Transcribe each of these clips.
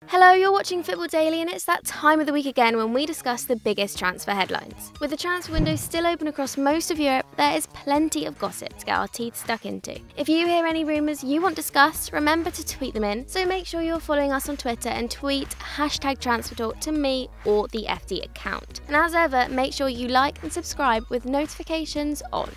Hello, you're watching Football Daily, and it's that time of the week again when we discuss the biggest transfer headlines. With the transfer window still open across most of Europe, there is plenty of gossip to get our teeth stuck into. If you hear any rumours you want discussed, remember to tweet them in, so make sure you're following us on Twitter and tweet #TransferTalk to me or the FD account. And as ever, make sure you like and subscribe with notifications on.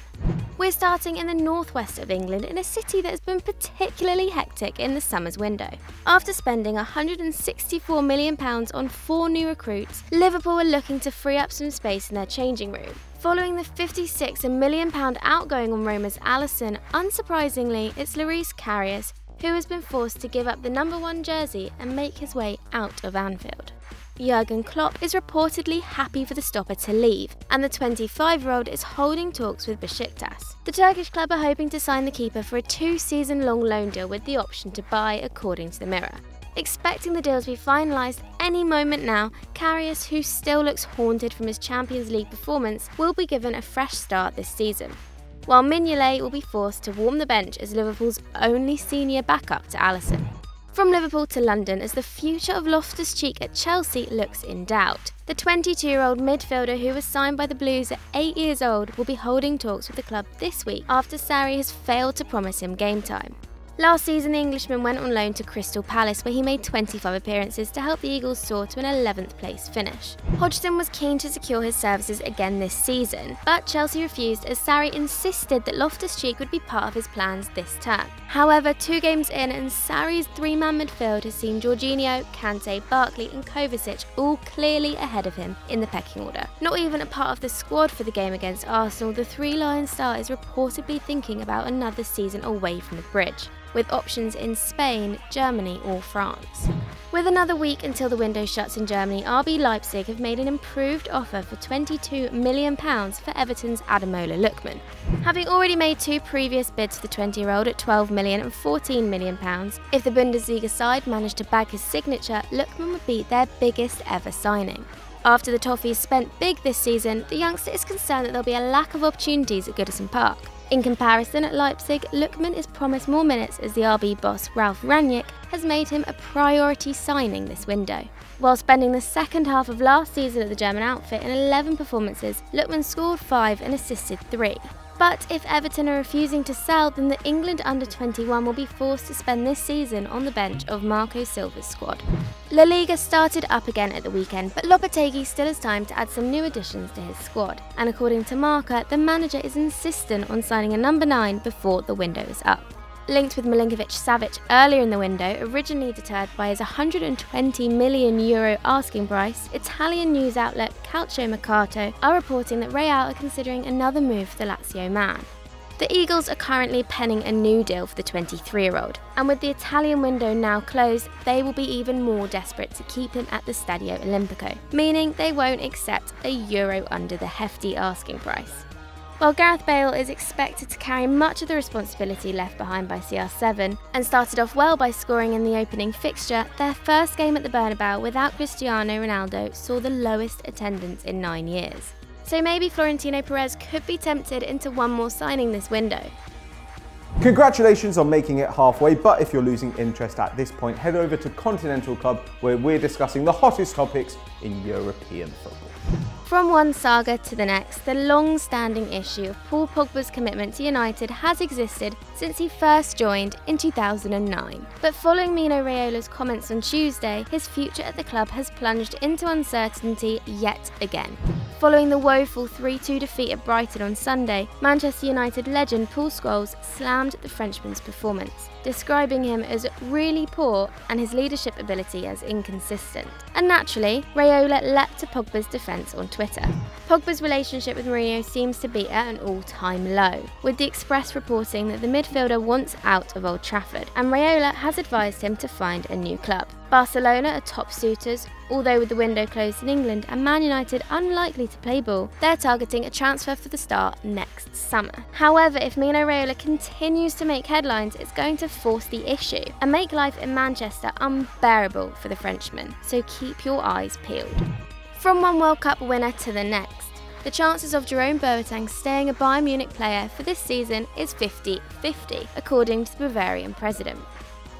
We're starting in the northwest of England, in a city that has been particularly hectic in the summer's window. After spending £164 million on 4 new recruits, Liverpool are looking to free up some space in their changing room. Following the £56 million outgoing on Roma's Alisson, unsurprisingly, it's Loris Karius who has been forced to give up the number 1 jersey and make his way out of Anfield. Jurgen Klopp is reportedly happy for the stopper to leave, and the 25-year-old is holding talks with Besiktas. The Turkish club are hoping to sign the keeper for a 2-season-long loan deal with the option to buy, according to the Mirror. Expecting the deal to be finalised any moment now, Karius, who still looks haunted from his Champions League performance, will be given a fresh start this season, while Mignolet will be forced to warm the bench as Liverpool's only senior backup to Alisson. From Liverpool to London, as the future of Loftus-Cheek at Chelsea looks in doubt. The 22-year-old midfielder, who was signed by the Blues at 8 years old, will be holding talks with the club this week after Sarri has failed to promise him game time. Last season, the Englishman went on loan to Crystal Palace, where he made 25 appearances to help the Eagles soar to an 11th place finish. Hodgson was keen to secure his services again this season, but Chelsea refused as Sarri insisted that Loftus-Cheek would be part of his plans this term. However, 2 games in, and Sarri's 3-man midfield has seen Jorginho, Kante, Barkley and Kovacic all clearly ahead of him in the pecking order. Not even a part of the squad for the game against Arsenal, the Three Lions star is reportedly thinking about another season away from the bridge, with options in Spain, Germany or France. With another week until the window shuts in Germany, RB Leipzig have made an improved offer for £22 million for Everton's Ademola Lookman. Having already made 2 previous bids for the 20-year-old at £12 million and £14 million, if the Bundesliga side managed to bag his signature, Lookman would be their biggest ever signing. After the Toffees spent big this season, the youngster is concerned that there'll be a lack of opportunities at Goodison Park. In comparison, at Leipzig, Lookman is promised more minutes as the RB boss Ralf Rangnick has made him a priority signing this window. While spending the second half of last season at the German outfit in 11 performances, Lookman scored 5 and assisted 3. But if Everton are refusing to sell, then the England under-21 will be forced to spend this season on the bench of Marco Silva's squad. La Liga started up again at the weekend, but Lopetegui still has time to add some new additions to his squad. And according to Marca, the manager is insistent on signing a number 9 before the window is up. Linked with Milinkovic-Savic earlier in the window, originally deterred by his €120 million asking price, Italian news outlet Calcio Mercato are reporting that Real are considering another move for the Lazio man. The Eagles are currently penning a new deal for the 23-year-old, and with the Italian window now closed, they will be even more desperate to keep him at the Stadio Olimpico, meaning they won't accept a euro under the hefty asking price. While Gareth Bale is expected to carry much of the responsibility left behind by CR7 and started off well by scoring in the opening fixture, their first game at the Bernabeu without Cristiano Ronaldo saw the lowest attendance in 9 years. So maybe Florentino Perez could be tempted into one more signing this window. Congratulations on making it halfway, but if you're losing interest at this point, head over to Continental Club, where we're discussing the hottest topics in European football. From one saga to the next, the long-standing issue of Paul Pogba's commitment to United has existed since he first joined in 2009. But following Mino Raiola's comments on Tuesday, his future at the club has plunged into uncertainty yet again. Following the woeful 3-2 defeat at Brighton on Sunday, Manchester United legend Paul Scholes slammed the Frenchman's performance, describing him as really poor and his leadership ability as inconsistent. And naturally, Raiola leapt to Pogba's defence on Twitter. Pogba's relationship with Mourinho seems to be at an all-time low, with the Express reporting that the midfielder wants out of Old Trafford, and Raiola has advised him to find a new club. Barcelona are top suitors, although with the window closed in England and Man United unlikely to play ball, they're targeting a transfer for the start next summer. However, if Mino Raiola continues to make headlines, it's going to force the issue and make life in Manchester unbearable for the Frenchman, so keep your eyes peeled. From one World Cup winner to the next, the chances of Jerome Boateng staying a Bayern Munich player for this season is 50-50, according to the Bavarian president.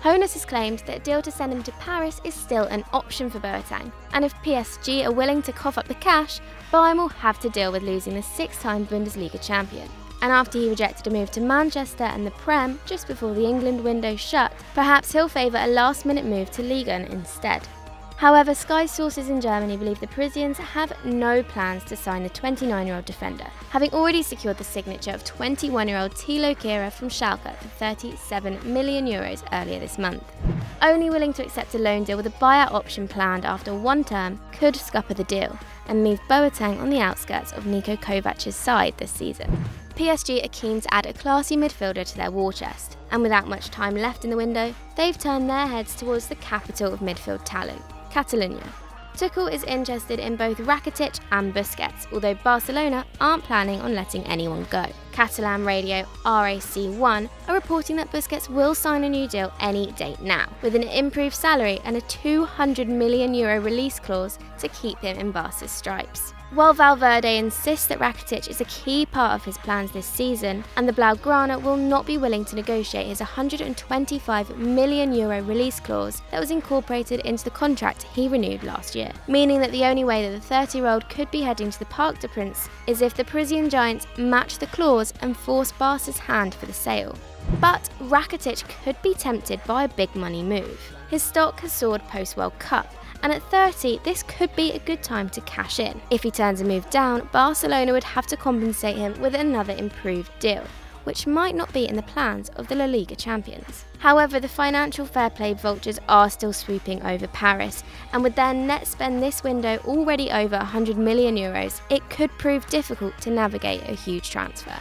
Hoeneß has claimed that a deal to send him to Paris is still an option for Boateng, and if PSG are willing to cough up the cash, Bayern will have to deal with losing the 6-time Bundesliga champion. And after he rejected a move to Manchester and the Prem just before the England window shut, perhaps he'll favour a last-minute move to Ligue 1 instead. However, Sky sources in Germany believe the Parisians have no plans to sign the 29-year-old defender, having already secured the signature of 21-year-old Thilo Kehrer from Schalke for €37 million earlier this month. Only willing to accept a loan deal with a buyout option planned after one term could scupper the deal and leave Boateng on the outskirts of Niko Kovac's side this season. PSG are keen to add a classy midfielder to their war chest, and without much time left in the window, they've turned their heads towards the capital of midfield talent, Catalonia. Tuchel is interested in both Rakitic and Busquets, although Barcelona aren't planning on letting anyone go. Catalan radio RAC1 are reporting that Busquets will sign a new deal any date now, with an improved salary and a €200 million release clause to keep him in Barca's stripes. While Valverde insists that Rakitic is a key part of his plans this season, and the Blaugrana will not be willing to negotiate his €125 million release clause that was incorporated into the contract he renewed last year, meaning that the only way that the 30-year-old could be heading to the Parc des Princes is if the Parisian giants match the clause and force Barca's hand for the sale. But Rakitic could be tempted by a big money move. His stock has soared post-World Cup, and at 30, this could be a good time to cash in. If he turns a move down, Barcelona would have to compensate him with another improved deal, which might not be in the plans of the La Liga champions. However, the financial fair play vultures are still swooping over Paris, and with their net spend this window already over €100 million, it could prove difficult to navigate a huge transfer.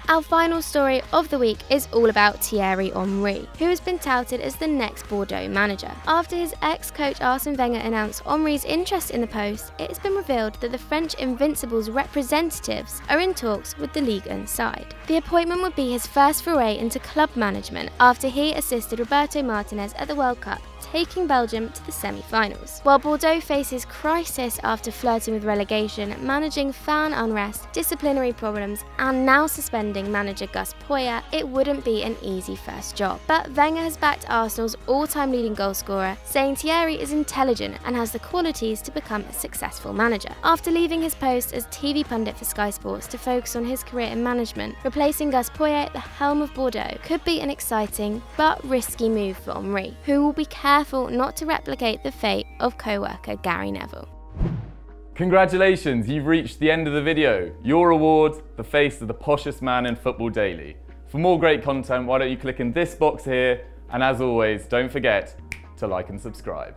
Our final story of the week is all about Thierry Henry, who has been touted as the next Bordeaux manager. After his ex-coach Arsene Wenger announced Henry's interest in the post, it has been revealed that the French Invincibles representatives are in talks with the Ligue 1 side. The appointment would be his first foray into club management after he assisted Roberto Martinez at the World Cup, taking Belgium to the semi-finals. While Bordeaux faces crisis after flirting with relegation, managing fan unrest, disciplinary problems, and now suspending manager Gus Poyet, it wouldn't be an easy first job. But Wenger has backed Arsenal's all-time leading goalscorer, saying Thierry is intelligent and has the qualities to become a successful manager. After leaving his post as TV pundit for Sky Sports to focus on his career in management, replacing Gus Poyet at the helm of Bordeaux could be an exciting but risky move for Henry, who will be careful not to replicate the fate of co-worker Gary Neville. Congratulations, you've reached the end of the video. Your reward, the face of the poshest man in football daily. For more great content, why don't you click in this box here, and as always, don't forget to like and subscribe.